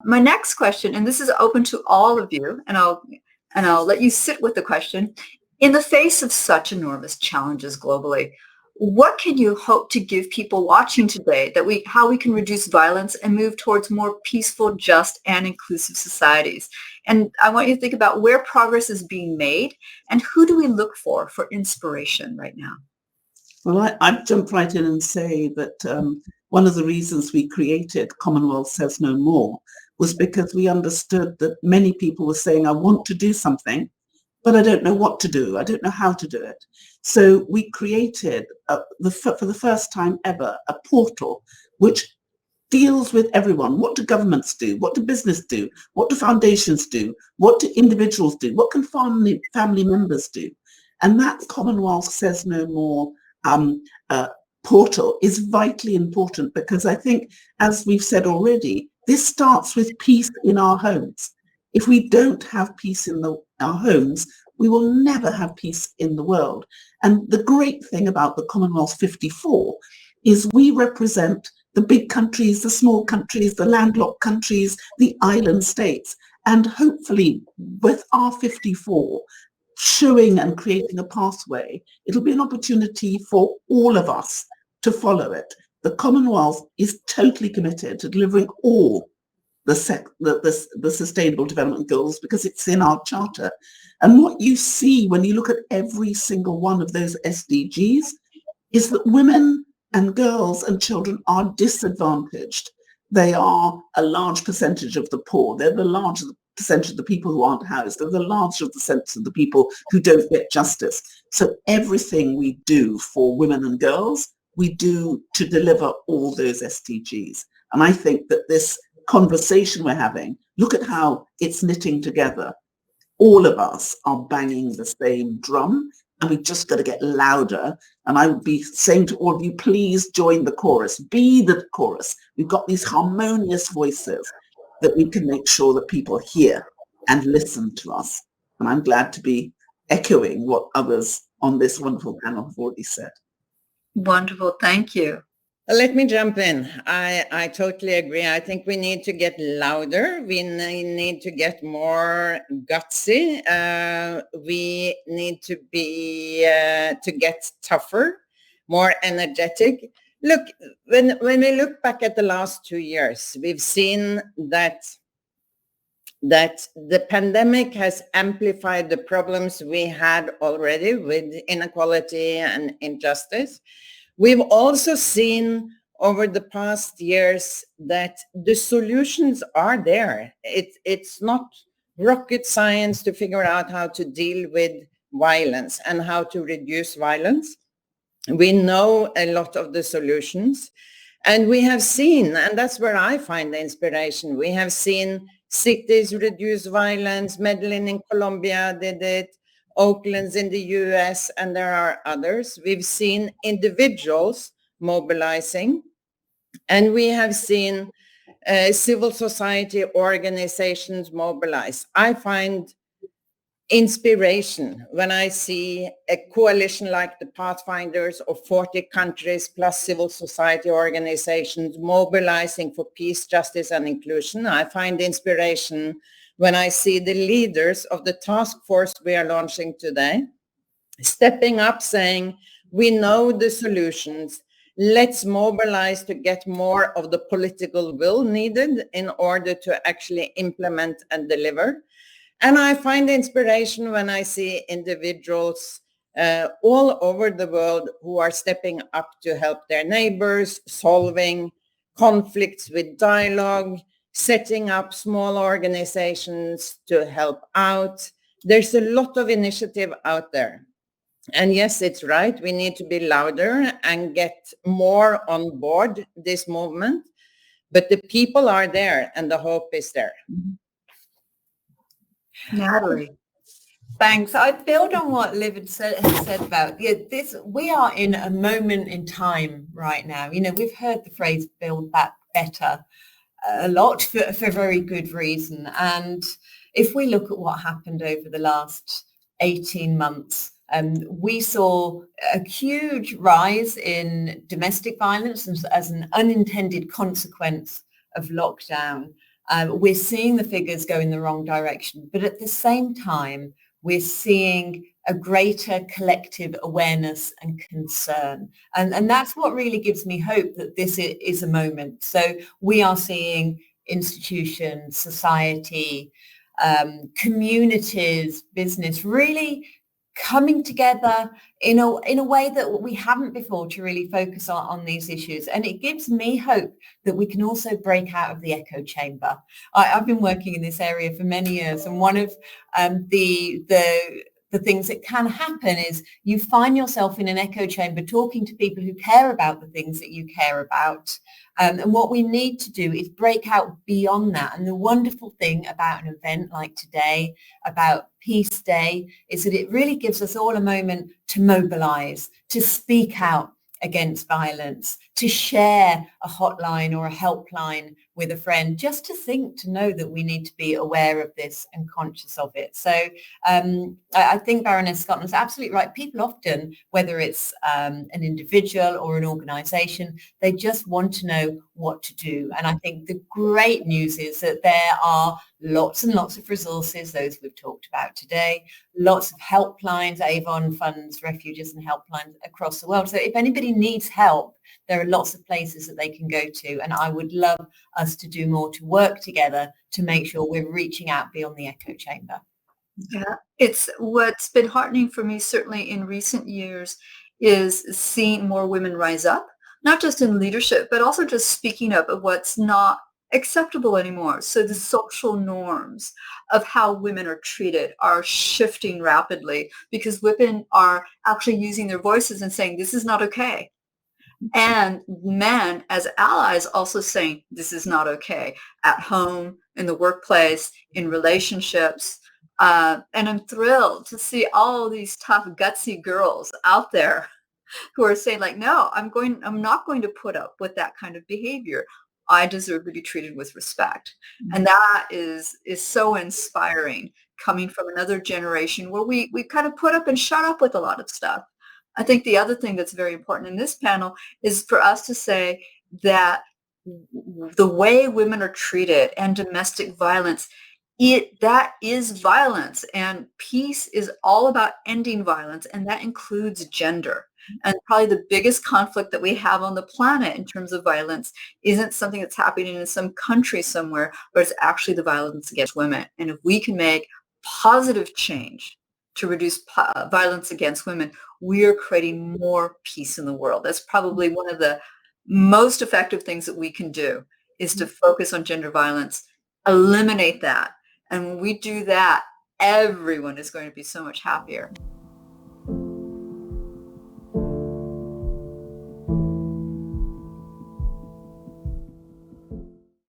My next question, and this is open to all of you, and I'll let you sit with the question. In the face of such enormous challenges globally, what can you hope to give people watching today how we can reduce violence and move towards more peaceful, just, and inclusive societies? And I want you to think about where progress is being made and who do we look for inspiration right now? Well, I'd jump right in and say that one of the reasons we created Commonwealth Says No More was because we understood that many people were saying, I want to do something, but I don't know what to do. I don't know how to do it. So we created, for the first time ever, a portal which deals with everyone. What do governments do? What do business do? What do foundations do? What do individuals do? What can family members do? And that Commonwealth Says No More portal is vitally important because I think, as we've said already, this starts with peace in our homes. If we don't have peace in our homes, we will never have peace in the world. And the great thing about the Commonwealth 54 is we represent the big countries, the small countries, the landlocked countries, the island states. And hopefully with our 54, showing and creating a pathway, it'll be an opportunity for all of us to follow it. The Commonwealth is totally committed to delivering all the Sustainable Development Goals because it's in our charter. And what you see when you look at every single one of those SDGs is that women and girls and children are disadvantaged. They are a large percentage of the poor. They're the largest percentage of the people who aren't housed. They're the largest percentage of the people who don't get justice. So everything we do for women and girls, we do to deliver all those SDGs. And I think that this conversation we're having, look at how it's knitting together. All of us are banging the same drum, and we've just got to get louder. And I would be saying to all of you, please join the chorus, be the chorus. We've got these harmonious voices that we can make sure that people hear and listen to us. And I'm glad to be echoing what others on this wonderful panel have already said. Wonderful. Thank you. Let me jump in. I totally agree. I think we need to get louder. We need to get more gutsy. We need to get tougher, more energetic. Look, when we look back at the last 2 years, we've seen that the pandemic has amplified the problems we had already with inequality and injustice. We've also seen over the past years that the solutions are there. It's not rocket science to figure out how to deal with violence and how to reduce violence. We know a lot of the solutions, and we have seen, and that's where I find the inspiration, we have seen cities reduce violence. Medellin in Colombia did it. Oakland's in the US, and there are others. We've seen individuals mobilizing, and we have seen civil society organizations mobilize. I find inspiration when I see a coalition like the Pathfinders of 40 countries plus civil society organizations mobilizing for peace, justice, and inclusion. I find inspiration when I see the leaders of the task force we are launching today stepping up saying, we know the solutions, let's mobilize to get more of the political will needed in order to actually implement and deliver. And I find inspiration when I see individuals all over the world who are stepping up to help their neighbors, solving conflicts with dialogue, setting up small organizations to help out. There's a lot of initiative out there. And yes, it's right. We need to be louder and get more on board this movement. But the people are there and the hope is there. Natalie. Thanks. I build on what Liv has said about this. We are in a moment in time right now. You know, we've heard the phrase "build back better" a lot for very good reason. And if we look at what happened over the last 18 months, we saw a huge rise in domestic violence as an unintended consequence of lockdown. We're seeing the figures go in the wrong direction, but at the same time, we're seeing a greater collective awareness and concern. And that's what really gives me hope that this is a moment. So we are seeing institutions, society, communities, business really coming together in a way that we haven't before to really focus on these issues. And it gives me hope that we can also break out of the echo chamber. I've been working in this area for many years, and one of the things that can happen is you find yourself in an echo chamber talking to people who care about the things that you care about. And what we need to do is break out beyond that. And the wonderful thing about an event like today, about Peace Day, is that it really gives us all a moment to mobilize, to speak out against violence, to share a hotline or a helpline with a friend, just to know that we need to be aware of this and conscious of it. So I think Baroness Scotland's absolutely right. People often, whether it's an individual or an organisation, they just want to know what to do. And I think the great news is that there are lots and lots of resources, those we've talked about today, lots of helplines, Avon funds, refuges and helplines across the world. So if anybody needs help, there are lots of places that they can go to. And I would love us to do more to work together to make sure we're reaching out beyond the echo chamber. Yeah, it's what's been heartening for me, certainly in recent years, is seeing more women rise up, not just in leadership, but also just speaking up of what's not acceptable anymore. So the social norms of how women are treated are shifting rapidly because women are actually using their voices and saying, this is not okay. And men as allies also saying, this is not okay, at home, in the workplace, in relationships. And I'm thrilled to see all these tough, gutsy girls out there who are saying like, no, I'm not going to put up with that kind of behavior. I deserve to be treated with respect. And that is so inspiring, coming from another generation where we kind of put up and shut up with a lot of stuff. I think the other thing that's very important in this panel is for us to say that the way women are treated and domestic violence, that is violence, and peace is all about ending violence, and that includes gender. And probably the biggest conflict that we have on the planet in terms of violence isn't something that's happening in some country somewhere, but it's actually the violence against women. And if we can make positive change to reduce violence against women, we are creating more peace in the world. That's probably one of the most effective things that we can do, is to focus on gender violence, eliminate that. And when we do that, everyone is going to be so much happier.